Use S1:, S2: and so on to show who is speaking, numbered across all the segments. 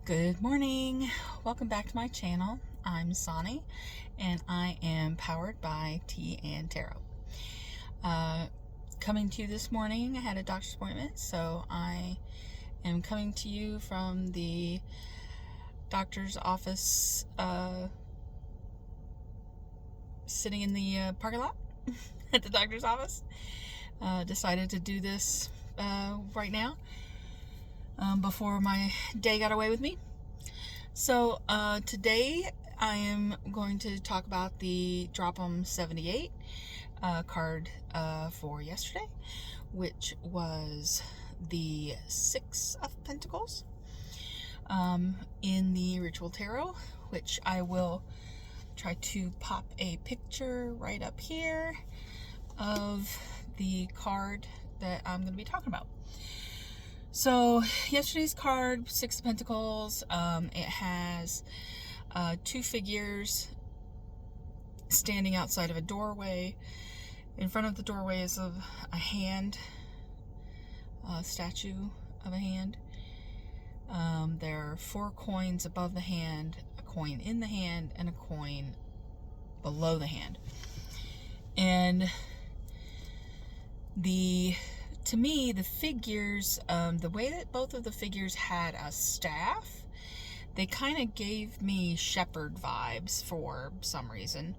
S1: Good morning. Welcome back to my channel. I'm Sonny and I am powered by Tea and Tarot. Coming to you this morning, I had a doctor's appointment, so I am coming to you from the doctor's office, sitting in the parking lot at the doctor's office. Decided to do this right now. Before my day got away with me. So today I am going to talk about the Drop 'em 78 card for yesterday, which was the Six of Pentacles in the Ritual Tarot, which I will try to pop a picture right up here of the card that I'm going to be talking about. So yesterday's card, Six of Pentacles, it has two figures standing outside of a doorway. In front of the doorway is a hand, a statue of a hand. There are four coins above the hand, a coin in the hand, and a coin below the hand. And to me, the figures, the way that both of the figures had a staff, they kind of gave me shepherd vibes for some reason.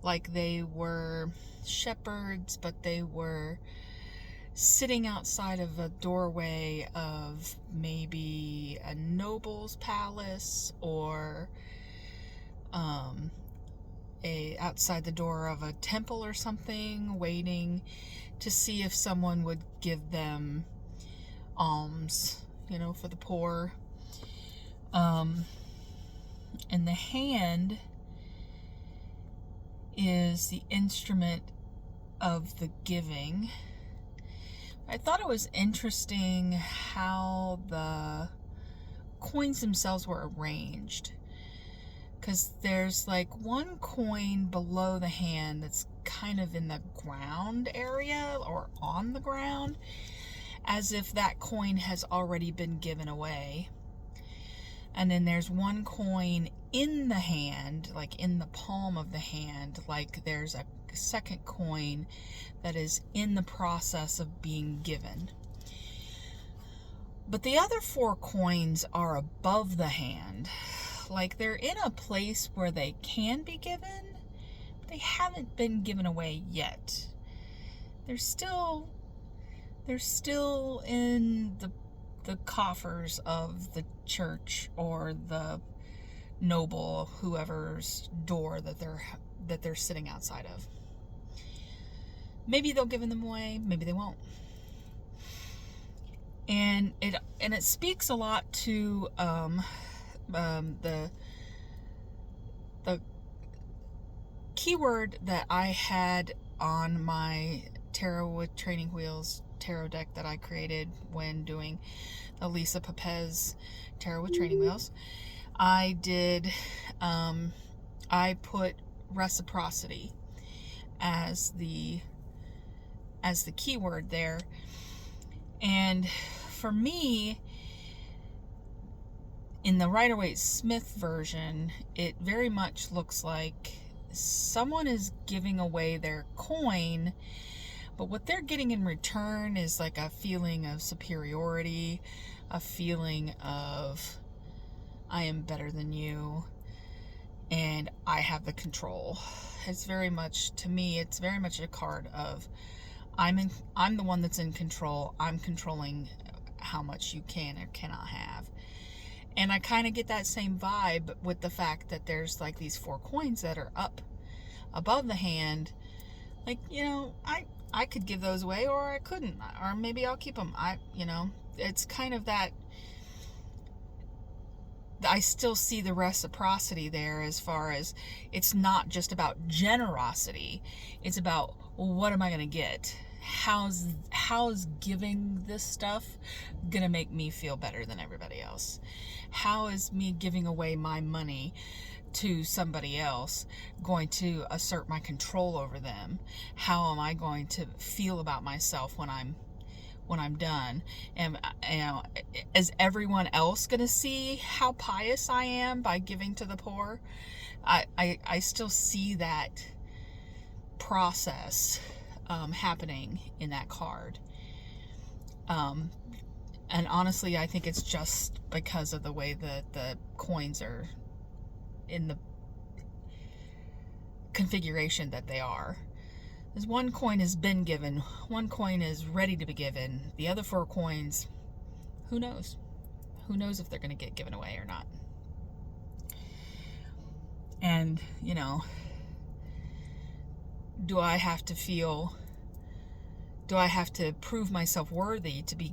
S1: Like they were shepherds, but they were sitting outside of a doorway of maybe a noble's palace, or outside the door of a temple or something, waiting to see if someone would give them alms, for the poor. And the hand is the instrument of the giving. I thought it was interesting how the coins themselves were arranged, because there's like one coin below the hand that's kind of in the ground area, or on the ground, as if that coin has already been given away. And then there's one coin in the hand, like in the palm of the hand, like there's a second coin that is in the process of being given. But the other four coins are above the hand. Like they're in a place where they can be given, but they haven't been given away yet. They're still in the coffers of the church or the noble, whoever's door that they're sitting outside of. Maybe they'll give them away, maybe they won't. And it speaks a lot to the keyword that I had on my Tarot with Training Wheels tarot deck that I created when doing the Lisa Pepez Tarot with Training Wheels. I put reciprocity as the keyword there. And for me, in the Rider-Waite-Smith version, it very much looks like someone is giving away their coin, but what they're getting in return is like a feeling of superiority, a feeling of, I am better than you, and I have the control. It's very much, to me, it's very much a card of, I'm the one that's in control. I'm controlling how much you can or cannot have. And I kind of get that same vibe with the fact that there's like these four coins that are up above the hand. Like, I could give those away, or I couldn't, or maybe I'll keep them. It's kind of that, I still see the reciprocity there, as far as it's not just about generosity. It's about, well, what am I going to get? How's giving this stuff going to make me feel better than everybody else? How is me giving away my money to somebody else going to assert my control over them? How am I going to feel about myself when when I'm done. And, you know, is everyone else going to see how pious I am by giving to the poor? I still see that process happening in that card. And honestly, I think it's just because of the way that the coins are in the configuration that they are. As one coin has been given, one coin is ready to be given. The other 4 coins, who knows? Who knows if they're going to get given away or not? And, you know, do I have to prove myself worthy to be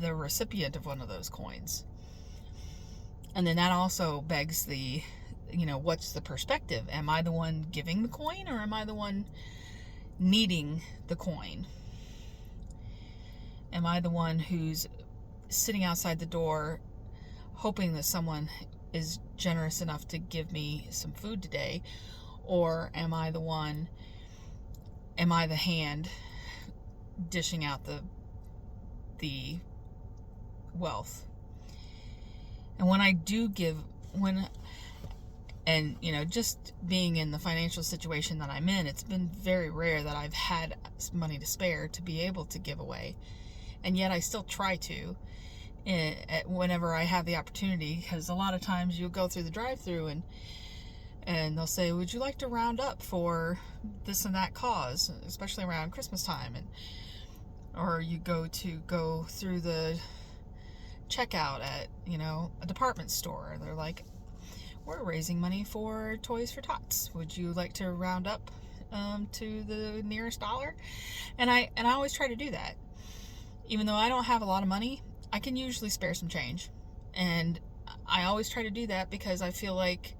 S1: the recipient of one of those coins? And then that also begs the, you know, what's the perspective? Am I the one giving the coin, or am I the one needing the coin? Am I the one who's sitting outside the door hoping that someone is generous enough to give me some food today? Or am I the hand dishing out the wealth? And when I do give, and, you know, just being in the financial situation that I'm in, it's been very rare that I've had money to spare to be able to give away. And yet I still try to, whenever I have the opportunity, because a lot of times you'll go through the drive-through and they'll say, would you like to round up for this and that cause, especially around Christmas time? Or you go through the checkout at, you know, a department store. They're like, we're raising money for Toys for Tots. Would you like to round up to the nearest dollar? And I always try to do that. Even though I don't have a lot of money, I can usually spare some change. And I always try to do that because I feel like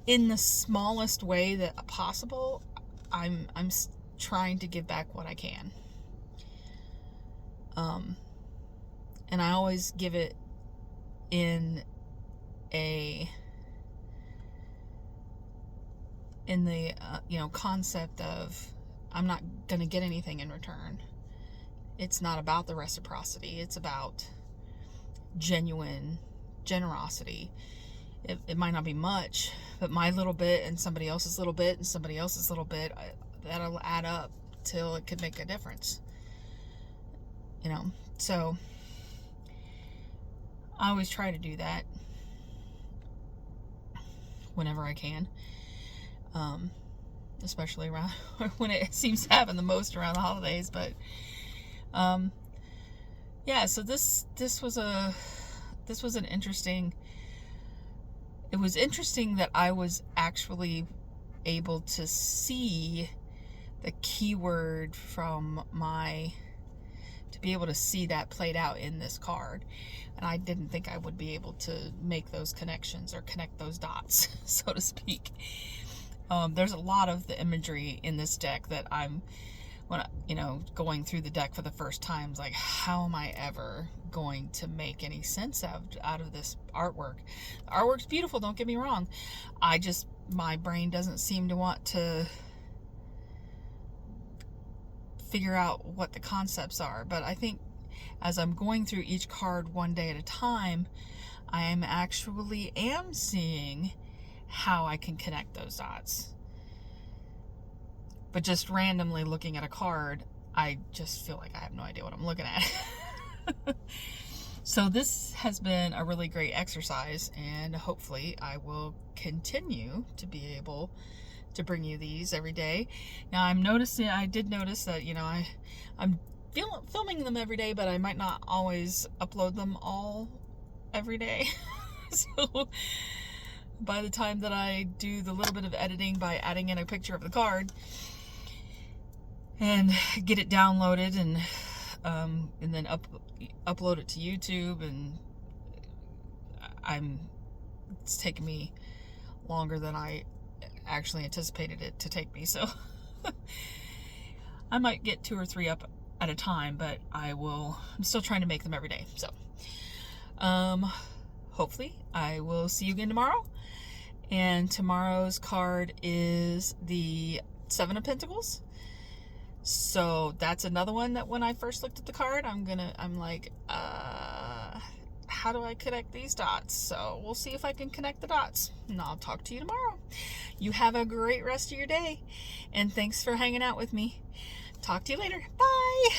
S1: in the smallest way that possible, I'm trying to give back what I can. And I always give it in the you know, concept of I'm not going to get anything in return. It's not about the reciprocity. It's about genuine generosity. It might not be much, but my little bit and somebody else's little bit and somebody else's little bit, that'll add up till it could make a difference. You know, so I always try to do that whenever I can, especially around when it seems to happen the most around the holidays. But yeah, so this was an interesting. It was interesting that I was actually able to see the keyword from to be able to see that played out in this card. And I didn't think I would be able to make those connections or connect those dots, so to speak. There's a lot of the imagery in this deck that going through the deck for the first time, like, how am I ever going to make any sense out of this artwork? The artwork's beautiful, don't get me wrong. My brain doesn't seem to want to figure out what the concepts are. But I think as I'm going through each card one day at a time, I am seeing how I can connect those dots. But just randomly looking at a card, I just feel like I have no idea what I'm looking at. So this has been a really great exercise, and hopefully I will continue to be able to bring you these every day. Now I did notice that, I'm filming them every day, but I might not always upload them all every day. So by the time that I do the little bit of editing by adding in a picture of the card and get it downloaded and then upload it to YouTube, and it's taken me longer than I actually anticipated it to take me, so I might get 2 or 3 up at a time, but I'm still trying to make them every day. So hopefully I will see you again tomorrow. And tomorrow's card is the 7 of Pentacles. So that's another one that when I first looked at the card, I'm like, how do I connect these dots? So we'll see if I can connect the dots, and I'll talk to you tomorrow. You have a great rest of your day, and thanks for hanging out with me. Talk to you later. Bye.